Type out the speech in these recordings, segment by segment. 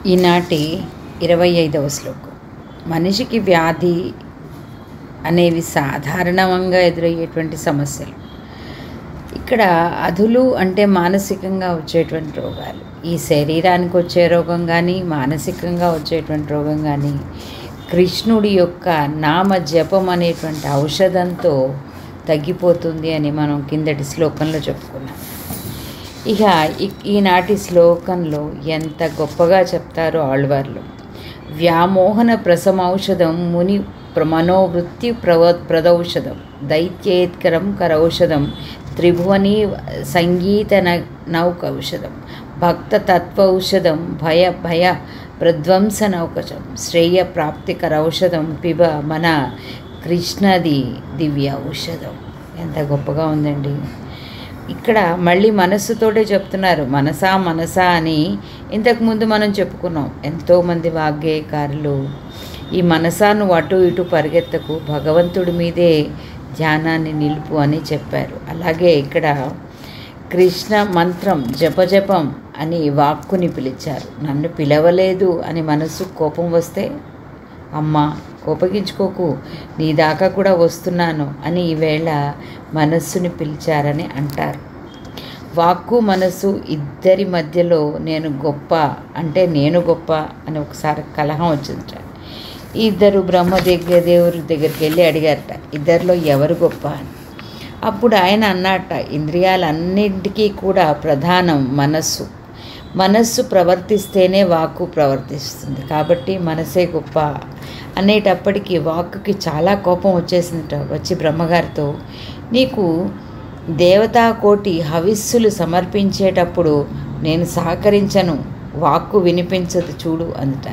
ఈనాటి 25వ శ్లోకం. మనిషికి వ్యాధి అనేవి సాధారణంగా ఎదురయ్యేటువంటి సమస్యలు. ఇక్కడ అధులు అంటే మానసికంగా వచ్చేటువంటి రోగాలు. ఈ శరీరానికి వచ్చే రోగం కానీ మానసికంగా వచ్చేటువంటి రోగం కానీ కృష్ణుడి యొక్క నామ జపం అనేటువంటి ఔషధంతో తగ్గిపోతుంది అని మనం కిందటి శ్లోకంలో చెప్పుకున్నాం. ఇక ఈనాటి శ్లోకంలో ఎంత గొప్పగా చెప్తారో ఆళ్వార్లు. వ్యామోహన ప్రసమౌషధం ముని మనోవృత్తి ప్రదౌషధం దైత్యేత్కరం కరౌషధం త్రిభువనీ సంగీత నౌకౌషధం భక్తతత్వౌషధం భయ ప్రధ్వంసనౌకషం శ్రేయ ప్రాప్తికరౌషధం పిబ మన కృష్ణది దివ్య ఔషధం. ఎంత గొప్పగా ఉందండి. ఇక్కడ మళ్ళీ మనస్సుతోటే చెప్తున్నారు. మనసా అని ఇంతకుముందు మనం చెప్పుకున్నాం. ఎంతోమంది వాగ్గేయకారులు ఈ మనసాను అటు ఇటు పరిగెత్తకు, భగవంతుడి మీదే ధ్యానాన్ని నిలుపు అని చెప్పారు. అలాగే ఇక్కడ కృష్ణ మంత్రం జపజపం అని వాక్కుని పిలిచారు. నన్ను పిలవలేదు అని మనసు కోపం వస్తే, అమ్మా కోపగించుకోకు, నీ దాకా కూడా వస్తున్నాను అని ఈవేళ మనస్సుని పిలిచారని అంటారు. వాక్కు మనసు ఇద్దరి మధ్యలో నేను గొప్ప అంటే నేను గొప్ప అని ఒకసారి కలహం వచ్చిందట. ఇద్దరు దేవుడి దగ్గరికి వెళ్ళి అడిగారట, ఇద్దరిలో ఎవరు గొప్ప అని. అప్పుడు ఆయన అన్నట్ట, ఇంద్రియాలన్నింటికీ కూడా ప్రధానం మనస్సు. మనస్సు ప్రవర్తిస్తేనే వాక్కు ప్రవర్తిస్తుంది. కాబట్టి మనసే గొప్ప అనేటప్పటికీ వాక్కుకి చాలా కోపం వచ్చేసిందట. వచ్చి బ్రహ్మగారితో, నీకు దేవతాకోటి హవిస్సులు సమర్పించేటప్పుడు నేను సహకరించను, వాక్కు వినిపించదు చూడు అందుట.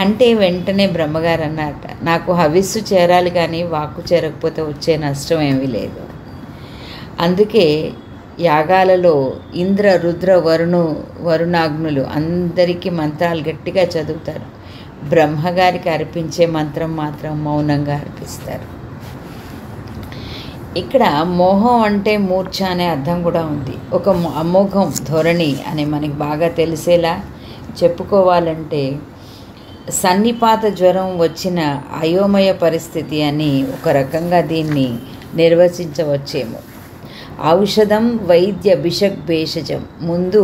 అంటే వెంటనే బ్రహ్మగారు అన్నారట, నాకు హవిస్సు చేరాలి కానీ వాక్కు చేరకపోతే వచ్చే నష్టం ఏమీ లేదు. అందుకే యాగాలలో ఇంద్ర రుద్ర వరుణాగ్నులు అందరికీ మంత్రాలు గట్టిగా చదువుతారు. బ్రహ్మగారికి అర్పించే మంత్రం మాత్రం మౌనంగా అర్పిస్తారు. ఇక్కడ మోహం అంటే మూర్ఛ అనే అర్థం కూడా ఉంది. ఒక అమోఘం ధోరణి అని మనకి బాగా తెలిసేలా చెప్పుకోవాలంటే సన్నిపాత జ్వరం వచ్చిన అయోమయ పరిస్థితి అని ఒక రకంగా దీన్ని నిర్వచించవచ్చేమో. ఔషధం వైద్య భిషక్ భేషజం, ముందు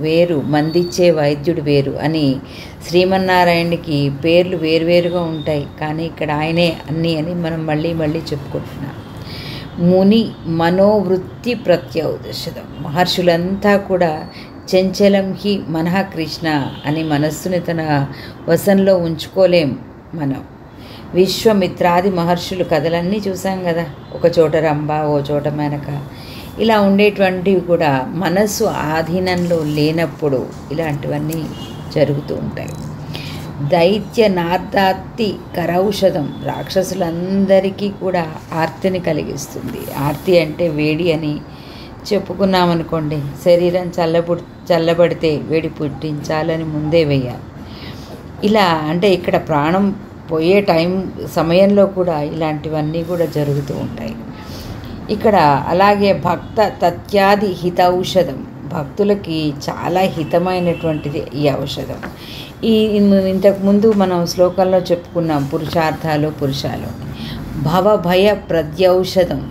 వేరు మందిచ్చే వైద్యుడు వేరు అని శ్రీమన్నారాయణుడికి పేర్లు వేరువేరుగా ఉంటాయి. కానీ ఇక్కడ ఆయనే అన్నీ అని మనం మళ్ళీ చెప్పుకుంటున్నాం. ముని మనోవృత్తి ప్రత్యౌషధం, మహర్షులంతా కూడా చంచలం హి మనః కృష్ణ అని మనస్సుని తన వశంలో ఉంచుకోలేం మనం. విశ్వామిత్రాది మహర్షులు కథలన్నీ చూసాం కదా. ఒక చోట రంభ, ఓ చోట మేనక, ఇలా ఉండేటువంటివి కూడా మనస్సు ఆధీనంలో లేనప్పుడు ఇలాంటివన్నీ జరుగుతూ ఉంటాయి. దైత్య నార్దాత్తి కరౌషధం, రాక్షసులందరికీ కూడా ఆర్తిని కలిగిస్తుంది. ఆర్తి అంటే వేడి అని చెప్పుకున్నామనుకోండి. శరీరం చల్లబడితే వేడి పుట్టించాలని ముందే వేయాలి. ఇలా అంటే ఇక్కడ ప్రాణం పోయే సమయంలో కూడా ఇలాంటివన్నీ కూడా జరుగుతూ ఉంటాయి. ఇక్కడ అలాగే భక్త తత్యాది హితౌషధం, భక్తులకి చాలా హితమైనటువంటిది ఈ ఔషధం. ఇంతకుముందు మనం శ్లోకంలో చెప్పుకున్నాం పురుషాలు. భవభయ ప్రద్యౌషధం,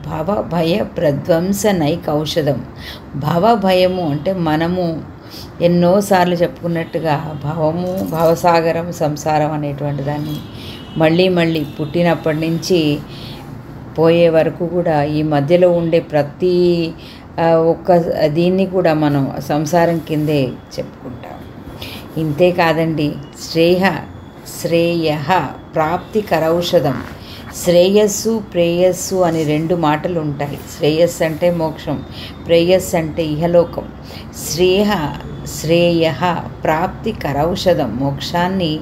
భవభయ ప్రధ్వంస నైకౌషధం. భవభయము అంటే మనము ఎన్నోసార్లు చెప్పుకున్నట్టుగా భవసాగరం సంసారం అనేటువంటి దాన్ని మళ్ళీ పుట్టినప్పటి నుంచి పోయే వరకు కూడా ఈ మధ్యలో ఉండే ప్రతి ఒక్క దీన్ని కూడా మనం సంసారం కిందే చెప్పుకుంటాం. ఇంతే కాదండి, శ్రేయ ప్రాప్తి కరౌషధం, శ్రేయస్సు ప్రేయస్సు అని రెండు మాటలు ఉంటాయి. శ్రేయస్సు అంటే మోక్షం, ప్రేయస్సు అంటే ఇహలోకం. శ్రేయ ప్రాప్తి కరౌషధం, మోక్షాన్ని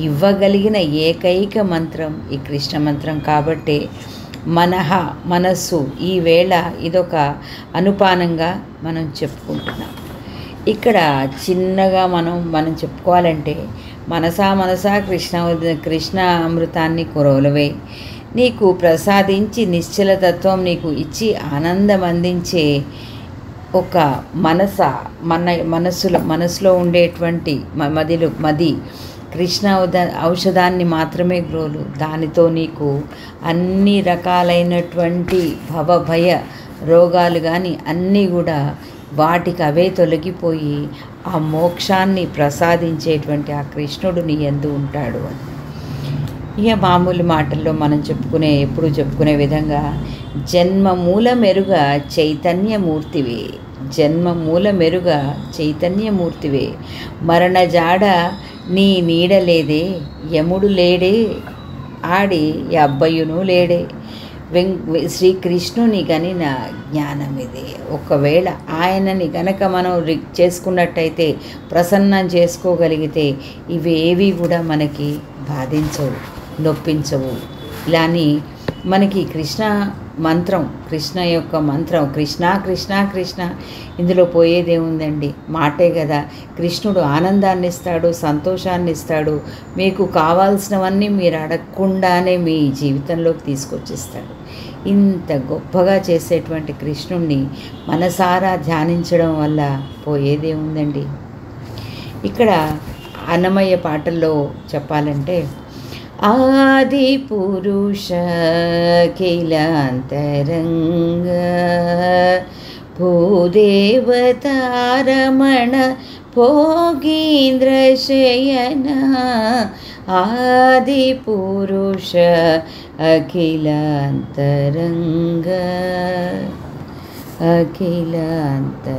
ఇవ్వగలిగిన ఏకైక మంత్రం ఈ కృష్ణ మంత్రం. కాబట్టి మనస్సు ఈవేళ ఇదొక అనుపానంగా మనం చెప్పుకుంటున్నాం. ఇక్కడ చిన్నగా మనం చెప్పుకోవాలంటే మనసా కృష్ణ అమృతాన్ని కురవలవే, నీకు ప్రసాదించి నిశ్చలతత్వం నీకు ఇచ్చి ఆనందం అందించే ఒక మనసులో ఉండేటువంటి మది కృష్ణ ఔషధాన్ని మాత్రమే గ్రోలు. దానితో నీకు అన్ని రకాలైనటువంటి భవభయ రోగాలు కానీ అన్నీ కూడా వాటికి అవే తొలగిపోయి ఆ మోక్షాన్ని ప్రసాదించేటువంటి ఆ కృష్ణుడు నీ యందు ఉంటాడు అని. ఇక మామూలు మాటల్లో మనం ఎప్పుడు చెప్పుకునే విధంగా జన్మమూల మెరుగ చైతన్యమూర్తివే, జన్మమూల మెరుగ చైతన్యమూర్తివే, మరణ జాడ నీ నీడలేదే, యముడు లేడే ఆడి అబ్బయ్యును లేడే. శ్రీకృష్ణుని గని నా జ్ఞానం ఇది. ఒకవేళ ఆయనని గనక మనం చేసుకున్నట్టయితే, ప్రసన్నం చేసుకోగలిగితే ఇవేవి కూడా మనకి బాధించవు, నొప్పించవు. ఇలాని మనకి కృష్ణ మంత్రం, కృష్ణ యొక్క మంత్రం కృష్ణ కృష్ణ కృష్ణ, ఇందులో పోయేదేముందండి, మాటే కదా. కృష్ణుడు ఆనందాన్ని ఇస్తాడు, సంతోషాన్ని ఇస్తాడు, మీకు కావాల్సినవన్నీ మీరు అడగకుండానే మీ జీవితంలోకి తీసుకొచ్చిస్తాడు. ఇంత గొప్పగా చేసేటువంటి కృష్ణుణ్ణి మనసారా ధ్యానించడం వల్ల పోయేదేముందండి. ఇక్కడ అన్నమయ్య పాటల్లో చెప్పాలంటే, ఆది పురుష కిలాంతరంగ భూదేవతారమణ భోగీంద్ర శయన, ఆది పురుష అఖిలాంతరంగ అఖిలాంతరంగ.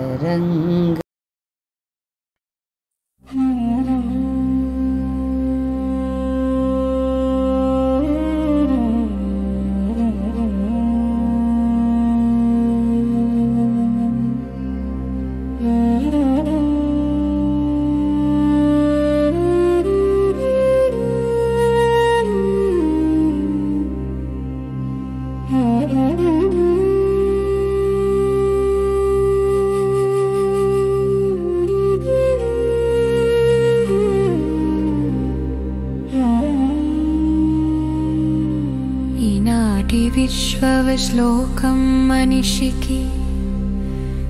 విశ్వశ్లోకం మనిషికి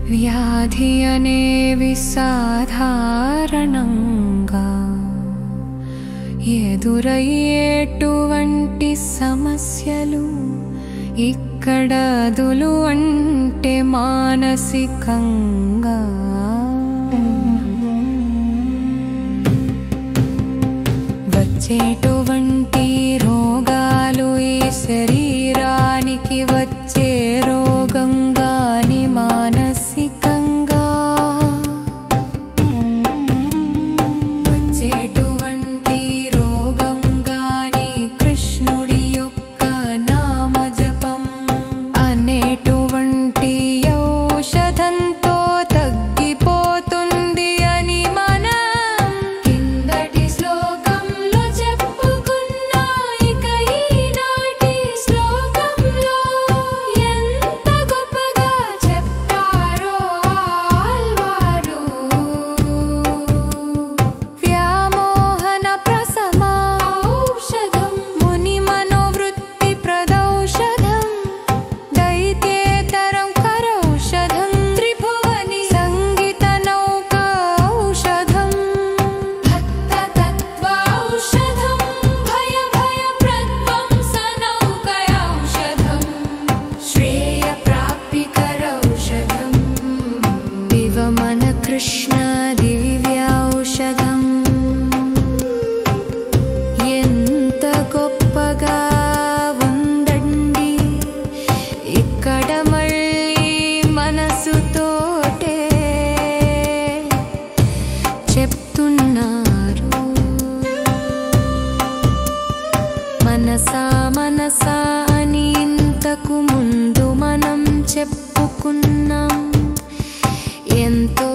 వ్యాధి అనేవి సాధారణంగా ఎదురయ్యేటువంటి సమస్యలు ఇక్కడదులు అంటే మానసికంగా. వచ్చేటువంటి రోగాలు ఈ శరీరానికి వచ్చే రోగంగాని మానసికంగా, వచ్చేటువంటి రోగంగాని కృష్ణుడి యొక్క నామజపం అనేటువంటి ఔషధంతో తగ్గిపోతుంది అని మనం కిందటి శ్లోకంలో చెప్పుకున్నా. ఇక ఈనాటి శ్లోకంలో ఎంత గొప్పగా చెప్పారో ఆళ్వారు. వ్యామోహన ప్రసమా ఔషధం, ముని మనోవృత్తి ప్రదౌషధం, దైత్యేతరం కరౌషధం, త్రిభువని సంగీత నౌక ఔషధం, భక్త తత్వ ఔషధం, భయ భయ ప్రధ్వంసనౌక ఔషధం, శ్రేయ ప్రాప్తికర ఔషధం, ఇవ మన కృష్ణ దివ్య ఔషధం. ఎంత గొప్పగా ఉందండి ఇక్కడ మళ్ళీ మనసుతోటే చెప్తున్నారు. మనసా మనసా అని ఇంతకు ముందు మనం చెప్పుకున్నాం. ఎంతో